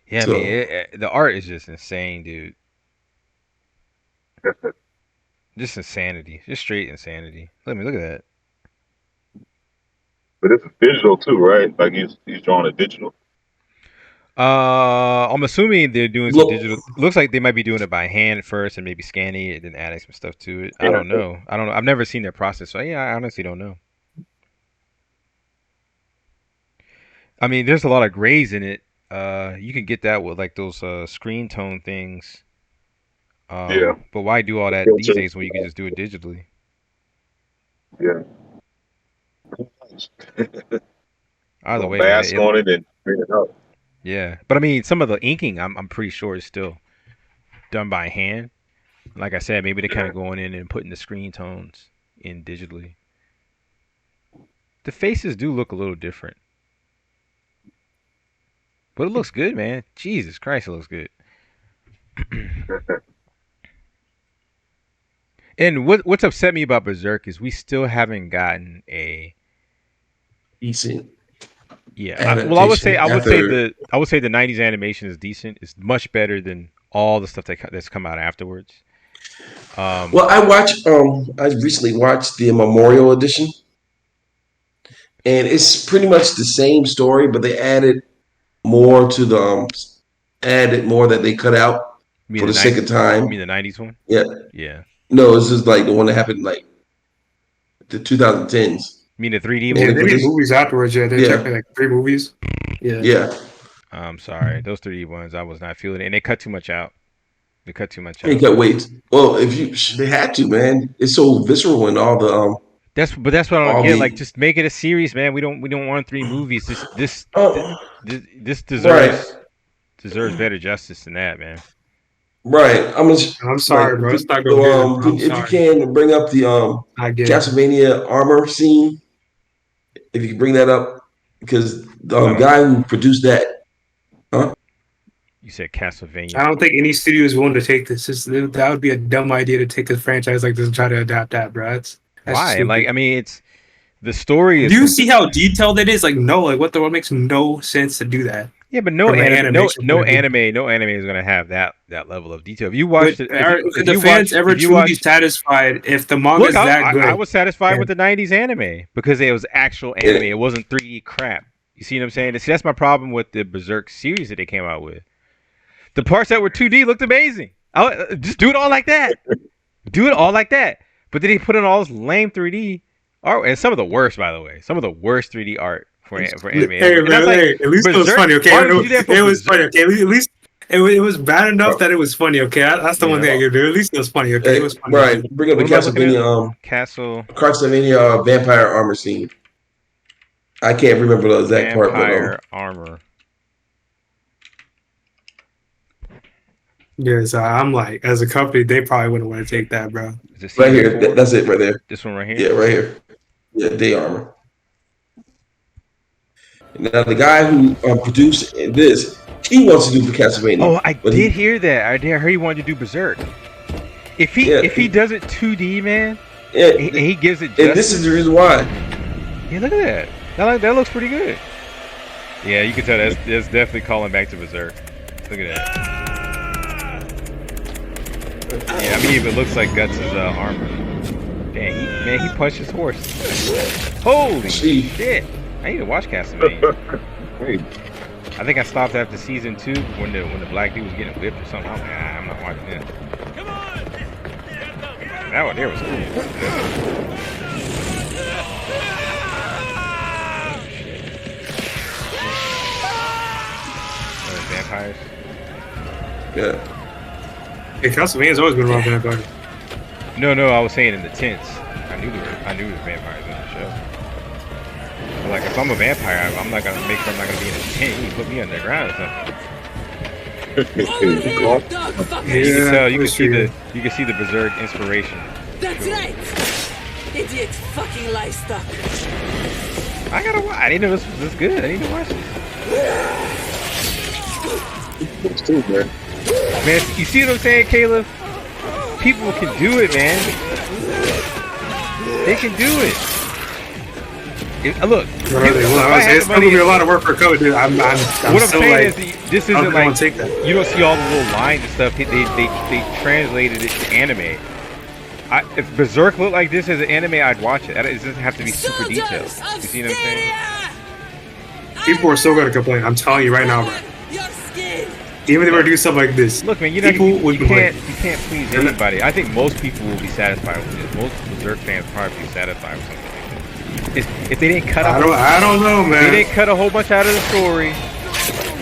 Yeah, So, I mean, the art is just insane, dude. Just insanity. Just straight insanity. Look at that. But it's digital too, right? Like he's drawing a digital. I'm assuming they're doing some digital. Looks like they might be doing it by hand first and maybe scanning it and then adding some stuff to it. I don't know. I've never seen their process, so yeah, I honestly don't know. I mean, there's a lot of grays in it. You can get that with like those screen tone things. Yeah. But why do all that these days when you can just do it digitally? Yeah. Either way, mask on it and bring it up. Yeah, but I mean, some of the inking, I'm pretty sure is still done by hand. Like I said, maybe they're kind of going in and putting the screen tones in digitally. The faces do look a little different, but it looks good, man. Jesus Christ, it looks good. And what's upset me about Berserk is we still haven't gotten a decent. Yeah, I would say the 90s animation is decent. It's much better than all the stuff that's come out afterwards. Well, I recently watched the Memorial Edition, and it's pretty much the same story, but they added more to the more that they cut out for the sake of time. You mean the 90s one? Yeah. Yeah. No, it's just like the one that happened like the 2010s. You mean the 3D one? Yeah, they made movies afterwards. Yeah, they checked like 3 movies. Yeah. Yeah. I'm sorry, those 3D ones I was not feeling it, and they cut too much out. They cut too much out. They cut weight. Well, they had to, man. It's so visceral in all the That's what I don't get. Like, just make it a series, man. We don't want 3 movies. This deserves better justice than that, man. Right. I'm sorry, bro. It's not gonna be if you can bring up the Castlevania armor scene, if you can bring that up, because the guy who produced that, You said Castlevania. I don't think any studio is willing to take this. That would be a dumb idea to take a franchise like this and try to adapt that, bro. That's why? stupid. Like, I mean, it's the story. Do you see how detailed it is? Like, no, like what makes no sense to do that. Yeah, but no anime is gonna have that level of detail. If you watched it, could the fans ever truly be satisfied if the manga is that good? I was satisfied with the '90s anime because it was actual anime. It wasn't 3D crap. You see what I'm saying? See, that's my problem with the Berserk series that they came out with. The parts that were 2D looked amazing. Just do it all like that. Do it all like that. But then they put in all this lame 3D art, and some of the worst, by the way. Some of the worst 3D art for anime. Hey, man, at least it was funny, okay? It was funny, okay? At least it was bad enough that it was funny, okay? That's the one thing I can do. At least it was funny, okay? It was funny. Right. Bring up the Castlevania vampire armor scene. I can't remember the exact part. Vampire armor. Yeah, so I'm like, as a company, they probably wouldn't want to take that, bro. Right here. That's it right there. This one right here? Yeah, right here. Yeah, day armor. Now, the guy who produced this, he wants to do the Castlevania. Oh, I did hear that. I heard he wanted to do Berserk. If he does it 2D, man, he gives it justice. And this is the reason why. Yeah, look at that. That looks pretty good. Yeah, you can tell that's definitely calling back to Berserk. Look at that. Yeah, I mean, it looks like Guts' armor. Dang, he punched his horse. Holy shit! I need to watch Castlevania. I think I stopped after season 2 when the black dude was getting whipped or something. I'm not watching that. Come on! That one there was cool. Vampires. Yeah. Hey, Castlevania's always been around vampires. No, I was saying in the tents. I knew there was vampires in the show. But like, if I'm a vampire, I'm not gonna make sure I'm not gonna be in a tent. You can put me underground or something. You can see the Berserk inspiration. That's right. Idiot fucking livestock. I didn't know this was this good. I need to watch it. It's too good. Man, you see what I'm saying, Caleb? People can do it, man. They can do it. Look, it's going to be a lot of work for code, dude. What I'm saying is, this isn't like you don't see all the little lines and stuff. They translated it to anime. If Berserk looked like this as an anime, I'd watch it. It doesn't have to be super detailed. You see what I'm saying? People are still going to complain. I'm telling you right now, bro. Even if they were to do stuff like this, look, man, you can't please anybody. I think most people will be satisfied with this. Most Berserk fans probably be satisfied with something like this. If they didn't cut, I don't know, man. They didn't cut a whole bunch out of the story,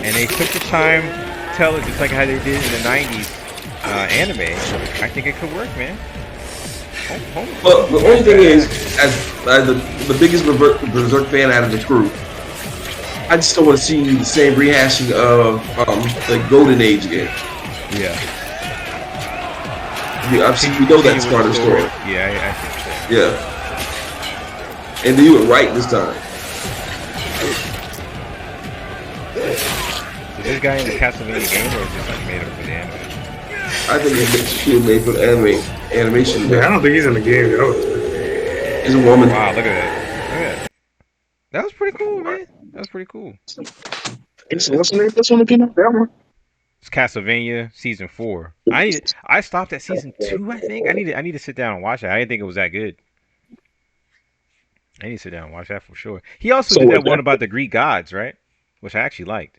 and they took the time to tell it just like how they did in the '90s anime. I think it could work, man. Well, the only thing is, as the biggest Berserk fan out of the crew, I just don't want to see the same rehashing of the Golden Age again. Yeah. We know that's part of the story. Yeah, I think so. Yeah. And they do it right this time. Is this guy in the Castlevania game, or is this like made up for the anime? I think it's made for the animation. Yeah, I don't think he's in the game, though. He's a woman. Wow, look at that. That was pretty cool, man. That was pretty cool. What's the name of this one again? That one? It's Castlevania season 4. I stopped at season 2, I think. I need to sit down and watch it. I didn't think it was that good. I need to sit down and watch that for sure. He also did that one about the Greek gods, right? Which I actually liked.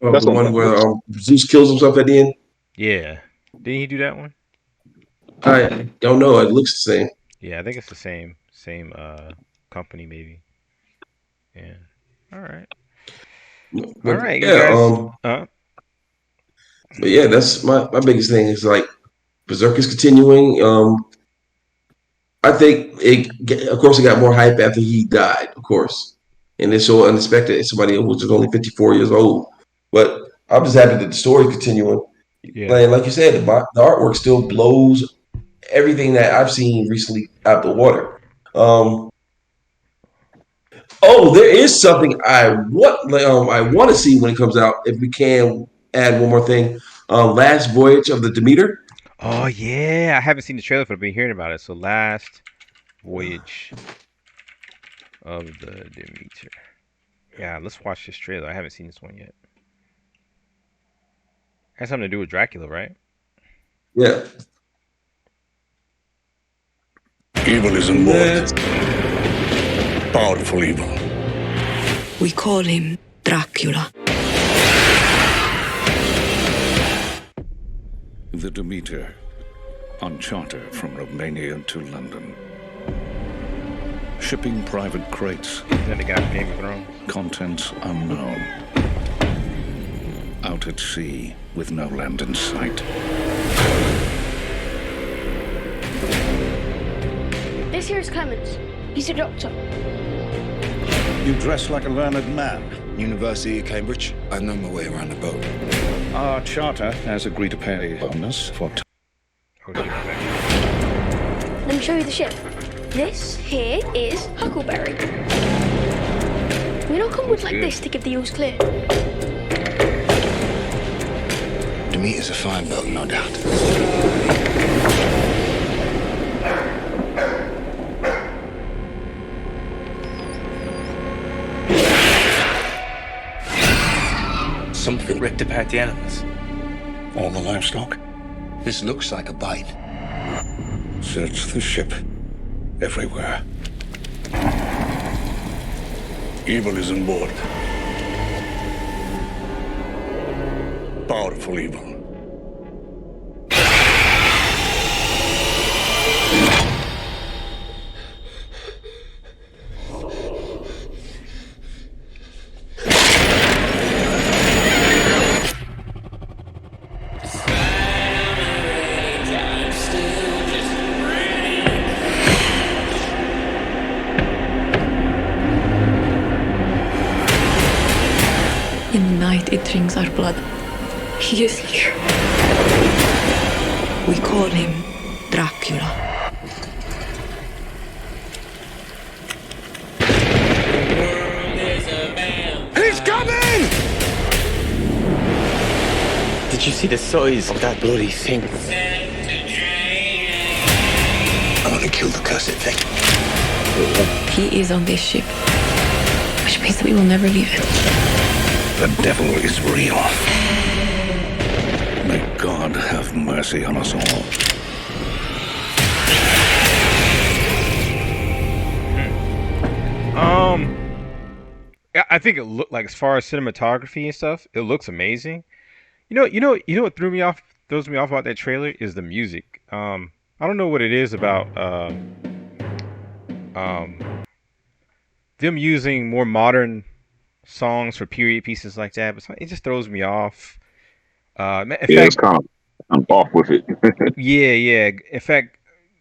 That's the one where Zeus kills himself at the end? Yeah. Didn't he do that one? I don't know. It looks the same. Yeah, I think it's the same company maybe. Yeah. All right. But, all right. Yeah. But yeah, that's my biggest thing is like Berserk is continuing. I think of course, it got more hype after he died, of course, and it's so unexpected. Somebody who was only 54 years old, but I'm just happy that the story's continuing. Yeah. And like you said, the artwork still blows everything that I've seen recently out the water. There is something I want to see when it comes out. If we can add one more thing, last voyage of the Demeter. Oh yeah, I haven't seen the trailer, but I've been hearing about it. So last voyage of the Demeter. Yeah, let's watch this trailer. I haven't seen this one yet. Has something to do with Dracula, right? Yeah. Evil is involved. Powerful evil. We call him Dracula. The Demeter, on charter from Romania to London. Shipping private crates. Then the guy from Game of Thrones. Contents unknown. Out at sea with no land in sight. This here is Clemens. He's a doctor. You dress like a learned man. University of Cambridge. I know my way around the boat. Our charter has agreed to pay a bonus for... Let me show you the ship. This here is Huckleberry. We don't come with like this to give the use clear. Demeter's a fine boat, no doubt. Something ripped apart the animals. All the livestock? This looks like a bite. Search the ship. Everywhere. Evil is on board. Powerful evil. blood. He is here. We call him Dracula. He's coming! Did you see the size of that bloody thing? I want to kill the cursed thing. He is on this ship, which means that we will never leave it. The devil is real. May God have mercy on us all. I think it looked like, as far as cinematography and stuff, it looks amazing. You know what throws me off about that trailer is the music. I don't know what it is about them using more modern songs for period pieces like that, but it just throws me off. It's kind of, I'm off with it. yeah. In fact,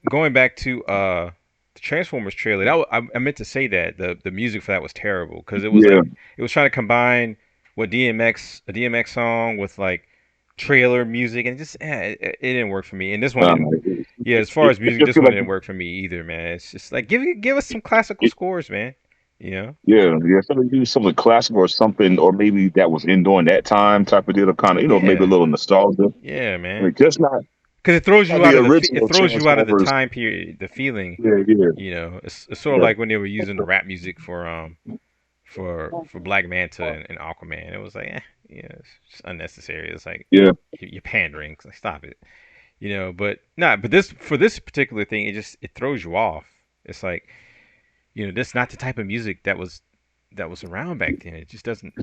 going back to the Transformers trailer, I meant to say that the music for that was terrible because it was it was trying to combine a DMX song with like trailer music, and it didn't work for me. And this one, as far as music, this one didn't work for me either, man. It's just like give us some classical scores, man. You know? Yeah. Somebody do something classic or something, or maybe that was in during that time type of deal, kind of, maybe a little nostalgia. Yeah, man. I mean, just not because it throws you out of the Transformers. time period, the feeling. Yeah. You know, it's sort of like when they were using the rap music for Black Manta and Aquaman. It was like, it's just unnecessary. It's like, you're pandering. Like, stop it. You know, but for this particular thing, it throws you off. It's like, that's not the type of music that was around back then. It just doesn't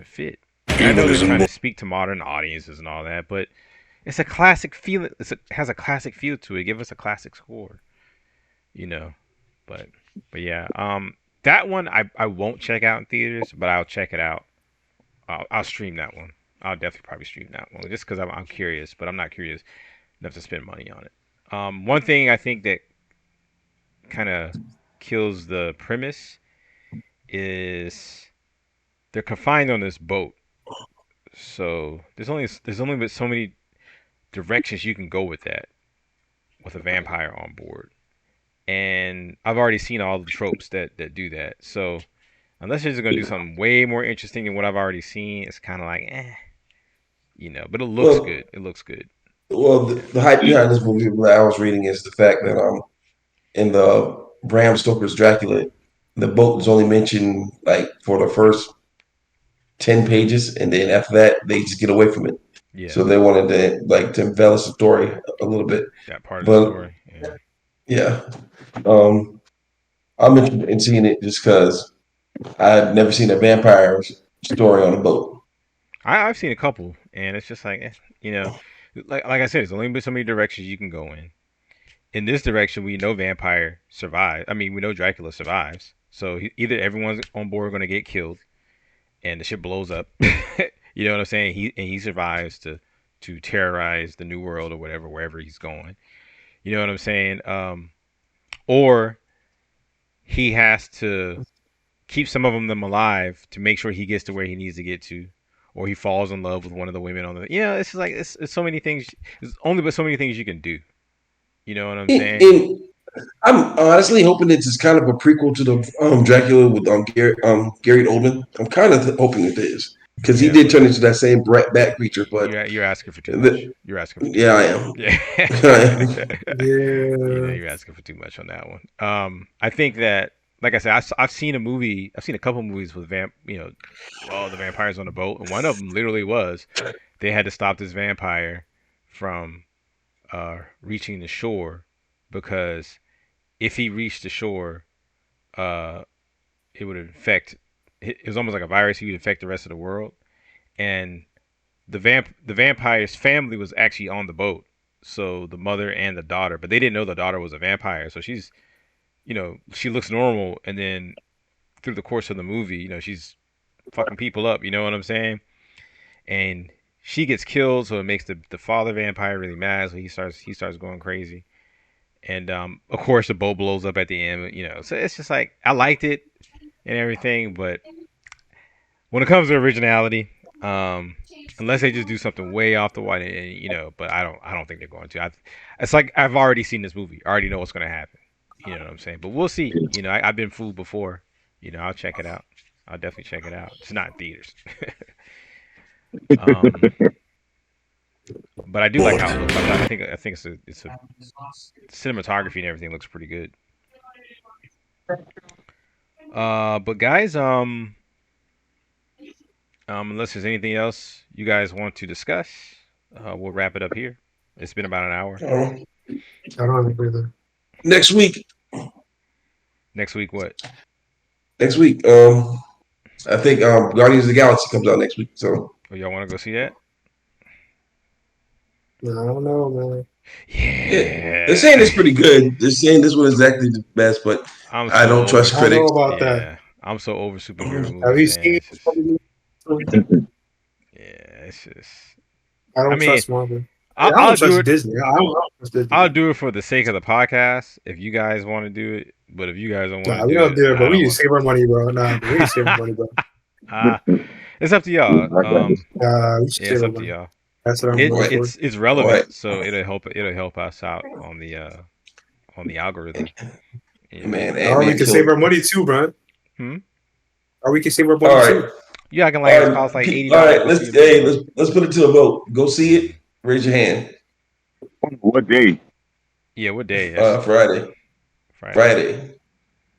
fit. I know they're trying to speak to modern audiences and all that, but it's a classic feel. It has a classic feel to it. Give us a classic score. But yeah, that one I won't check out in theaters, but I'll check it out. I'll stream that one. I'll definitely probably stream that one just because I'm curious, but I'm not curious enough to spend money on it. One thing I think that kind of kills the premise is they're confined on this boat, so there's only but so many directions you can go with that, with a vampire on board. And I've already seen all the tropes that do that. So unless they're just gonna do something way more interesting than what I've already seen, it's kind of like, But it looks good. It looks good. Well, the hype behind this movie that I was reading is the fact that in the Bram Stoker's Dracula, the boat is only mentioned like for the first 10 pages, and then after that they just get away from it. Yeah. So they wanted to embellish the story a little bit. That part of the story. Yeah. I'm interested in seeing it just because I've never seen a vampire story on a boat. I've seen a couple, and it's just like, like I said, there's only so many directions you can go in. In this direction, we know vampire survive. I mean, we know Dracula survives. So either everyone's on board going to get killed, and the ship blows up. You know what I'm saying? He survives to terrorize the New World or whatever, wherever he's going. You know what I'm saying? Or he has to keep some of them alive to make sure he gets to where he needs to get to, or he falls in love with one of the women on the. It's just like it's so many things. There's only but so many things you can do. You know what I'm saying? And I'm honestly hoping it's just kind of a prequel to the Dracula with Gary Oldman. I'm kind of hoping it is. Because he did turn into that same bat creature, but you're asking for too much. You're asking for too much. I am. You're asking for too much on that one. I think that, like I said, I've seen a couple movies with the vampires on the boat, and one of them literally was they had to stop this vampire from reaching the shore, because if he reached the shore, it would infect. It was almost like a virus. He would infect the rest of the world. And the vampire's family was actually on the boat. So the mother and the daughter, but they didn't know the daughter was a vampire. So she's, she looks normal. And then through the course of the movie, she's fucking people up. You know what I'm saying? And she gets killed. So it makes the father vampire really mad. So he starts going crazy. And of course the boat blows up at the end. So it's just like, I liked it and everything, but when it comes to originality, Unless they just do something way off the wall, and. But I don't think they're going to. It's like I've already seen this movie. I already know what's going to happen. You know what I'm saying? But we'll see. I've been fooled before. I'll check it out. I'll definitely check it out. It's not in theaters. But I do like how it looks. I think it's a cinematography and everything looks pretty good. But guys, unless there's anything else you guys want to discuss, we'll wrap it up here. It's been about an hour. I don't agree with that. Next week. Next week, what? Next week, I think Guardians of the Galaxy comes out next week. So, y'all want to go see that? No, I don't know, man. Yeah, they're saying it's pretty good. They're saying this one is exactly the best, but I don't trust critics. I don't know about that. I'm so over superhero movies. Have you seen? It's just. I don't trust Marvel. I'll don't do trust it. Disney. I don't trust Disney. I'll do it for the sake of the podcast if you guys want to do it. But if you guys don't want to we don't do it, but we need to save our money, bro. Nah, we need to save our money, bro. It's up to y'all. It's up to y'all. That's what I'm it's relevant, so it'll help us out on the algorithm. Man, or we can save our money too, bro. Or we can save our money too. Yeah, I can it costs like $80. All right, let's put it to a vote. Go see it. Raise your hand. What day? Yeah, what day? Friday. Friday.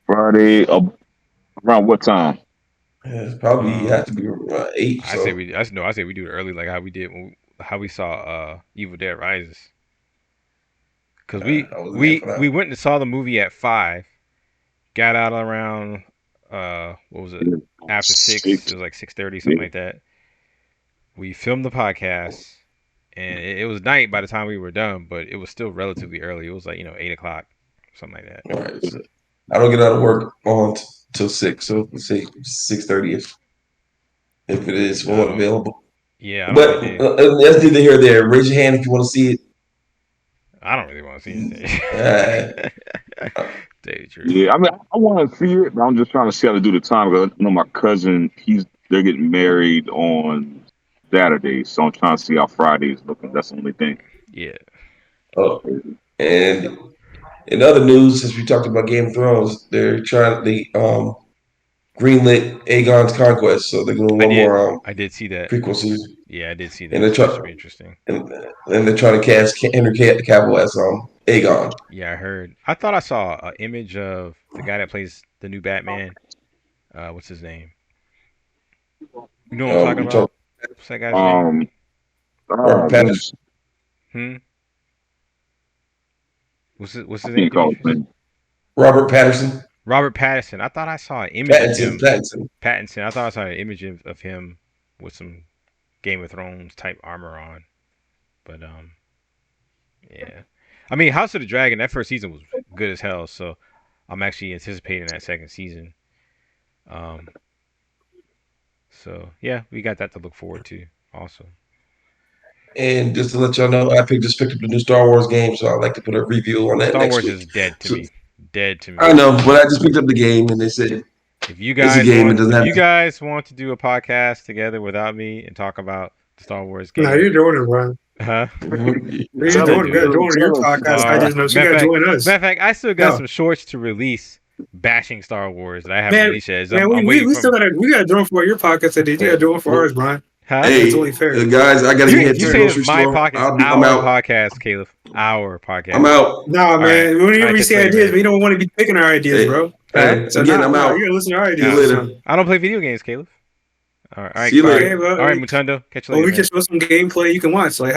Around what time? It's probably have to be around 8. I say we do it early, like how we did how we saw Evil Dead Rises. Because we went and saw the movie at 5, got out around what was it, after 6? It was like 6:30, something like that. We filmed the podcast, and it was night by the time we were done, but it was still relatively early. It was like 8 o'clock, something like that. All right, so I don't get out of work on till 6, so let's say 6:30 if it is one available. Yeah, but that's neither here nor there. Raise your hand if you want to see it. I don't really want to see it. Yeah, I mean, I want to see it, but I'm just trying to see how to do the time. Because I know my cousin, they're getting married on Saturday, so I'm trying to see how Friday is looking. That's the only thing. Yeah. Oh, and in other news, since we talked about Game of Thrones, they greenlit Aegon's Conquest, so they're doing one more. I did see that prequel season. Yeah, I did see that. And they're trying to be interesting. And they're trying to cast Henry Cavill as Aegon. Yeah, I heard. I thought I saw an image of the guy that plays the new Batman. What's his name? You know what I'm talking about? What's that guy's name? Robert Pattinson. What's his name? Robert Pattinson. Robert Pattinson. I thought I saw an image of him. Pattinson. I thought I saw an image of him with some Game of Thrones type armor on. But yeah. I mean, House of the Dragon, that first season was good as hell, so I'm actually anticipating that second season. So yeah, we got that to look forward to also. And just to let y'all know, I just picked up the new Star Wars game, so I'd like to put a review on that Star next Wars week. is dead to me. Dead to me. I know, but I just picked up the game, and they said if you guys want to do a podcast together without me and talk about the Star Wars game. No, you're doing it, Ron. Huh? You're doing your podcast. I just know you got to join us. Matter of fact, I still got some shorts to release bashing Star Wars that I haven't released yet. We still gotta do it for your podcast. You gotta do it for ours, Brian. Huh? Hey, it's only fair. Guys, I gotta get to the grocery store. I'm out. Podcast, Caleb. Our podcast. I'm out. Nah, man. We don't even see ideas. We don't want to be picking our ideas, bro. So again, I'm out. You gotta listen to our ideas. I don't play video games, Caleb. All right. See you later. All right, Muntundo. Catch you later. We can show some gameplay you can watch. Like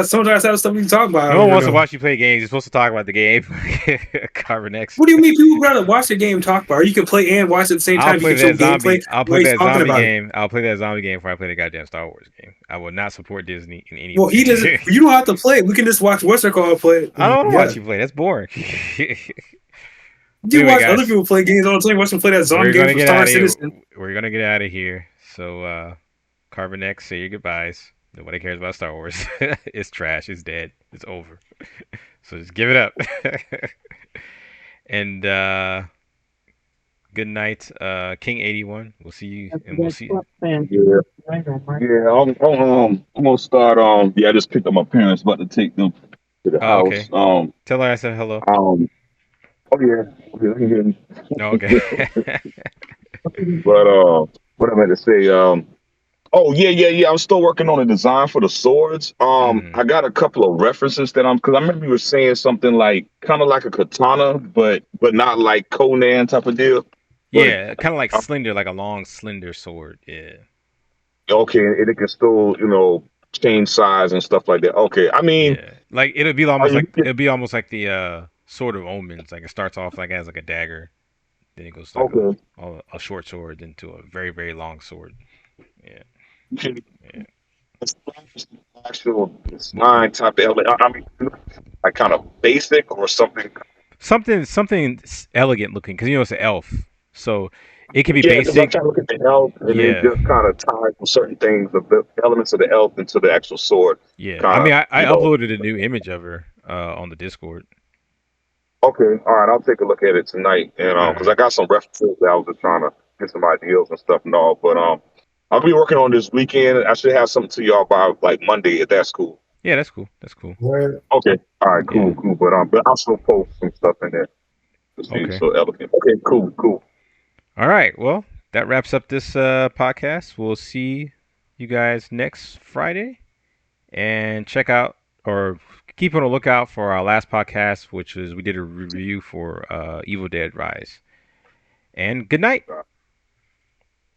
sometimes have stuff we can talk about. No one wants to watch you play games. You're supposed to talk about the game. Carbon X. What do you mean? People rather watch the game talk about, or you can play and watch at the same time. I'll play that game. I'll play that zombie game before I play the goddamn Star Wars game. I will not support Disney in any way. Well, he doesn't. You don't have to play it. We can just watch what's it called play. I don't want to watch you play. That's boring. You watch other people play games all the time. Watch them play that zombie game from Star Citizen. We're gonna get out of here. So, Carbon X, say your goodbyes. Nobody cares about Star Wars. It's trash. It's dead. It's over. So just give it up. And Good night, King 81. We'll see you, and we'll see. Yeah, I'm gonna start. Yeah, I just picked up my parents, about to take them to the Oh, house. okay. Tell her I said hello. Oh yeah. Oh, okay. But what I meant to say. Oh yeah. I'm still working on a design for the swords. I got a couple of references that because I remember you were saying something like kind of like a katana, but not like Conan type of deal. Yeah, kind of like slender, like a long, slender sword. Yeah. Okay, and it can still, change size and stuff like that. Okay, I mean, yeah, like it'll be almost like the Sword of Omens. Like it starts off like as like a dagger, then it goes like a short sword into a very, very long sword. Yeah. Yeah. Actual design type of element. I mean, like kind of basic or something. Something elegant looking, because it's an elf, so it can be basic. I'm trying to look at the elf and then just kind of tie certain things, the elements of the elf into the actual sword. Yeah, I mean, I uploaded a new image of her on the Discord. Okay, all right, I'll take a look at it tonight, and because I got some references that I was just trying to get some ideas and stuff and all, but I'll be working on this weekend. I should have something to y'all by like Monday if that's cool. Yeah, that's cool. That's cool. Okay. All right. Cool. Cool. But I'll still post some stuff in there. Okay. So elegant. Okay. Cool. Cool. All right. Well, that wraps up this podcast. We'll see you guys next Friday, and check out or keep on the lookout for our last podcast, which is we did a review for Evil Dead Rise. And good night. Good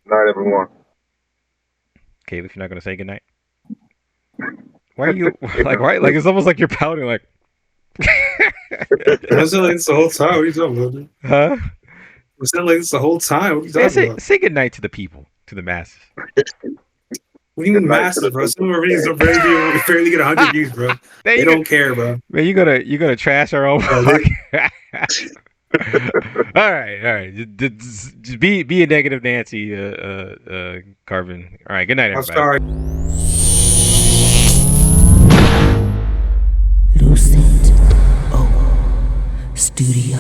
night, everyone. Caleb, if you're not gonna say good night. Why are you like it's almost like you're pouting like I was like this the whole time. What are you talking about? Huh? I was like this the whole time. What are you talking about? Say good night to the people, to the masses. What do you mean masses, bro? Some of our videos are barely get 100 views, bro. They don't care, bro. Man, you gonna trash our own podcast. All right. Just be a negative Nancy, Carvin. All right, good night, everybody. I'm sorry. Lucent Oak Studio.